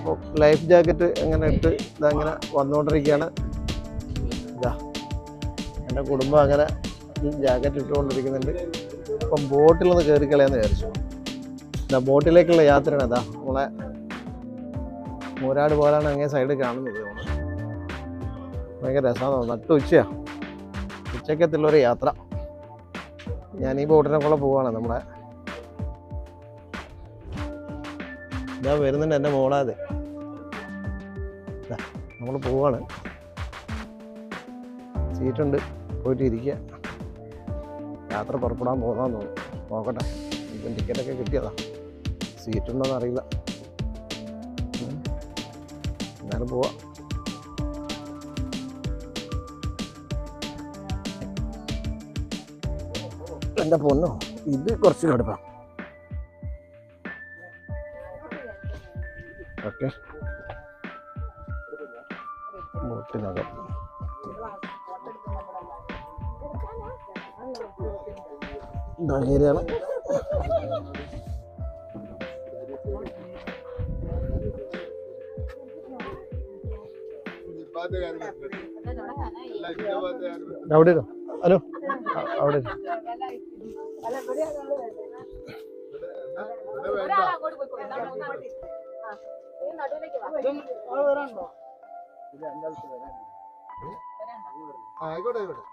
അപ്പോൾ life jacket എങ്ങനെ ഇട്ട് ഇതങ്ങനെ വന്നുകൊണ്ടിരിക്കുകയാണ്. ഇതാ എൻ്റെ കുടുംബം അങ്ങനെ ജാക്കറ്റ് ഇട്ടുകൊണ്ടിരിക്കുന്നുണ്ട്. അപ്പം ബോട്ടിൽ നിന്ന് കയറി കളയാന്ന് വിചാരിച്ചു. ഇതാ ബോട്ടിലേക്കുള്ള യാത്രയാണ്. ഇതാ നമ്മളെ മൂരാട് പോലാണ് അങ്ങേ സൈഡ് കാണുന്നത്. ഭയങ്കര രസമാണ്. നട്ടു ഉച്ചയാണ്, ഉച്ചക്കത്തുള്ളൊരു യാത്ര. ഞാൻ ഈ ബോട്ടിനെ കൂടെ പോവാണ്. നമ്മുടെ ഇതാ വരുന്നുണ്ട് എൻ്റെ മോളാതെ. നമ്മൾ പോവാണ്. സീറ്റുണ്ട്, പോയിട്ട് ഇരിക്കുക. യാത്ര പുറപ്പെടാൻ പോകുന്നതെന്ന് തോന്നുന്നു. നോക്കട്ടെ, ഇപ്പം ടിക്കറ്റൊക്കെ കിട്ടിയതാ. സീറ്റുണ്ടോയെന്ന് അറിയില്ല, എന്നാലും പോവാം. എൻ്റെ പൊന്നോ, ഇത് കുറച്ച് കടുപ്പാ. ഓക്കെ, ബോട്ടിനകം ശരിയാണ്. അവിടെ ഇരുന്നോ? ഹലോ, അവിടെ ആയിക്കോട്ടെ ആയിക്കോട്ടെ.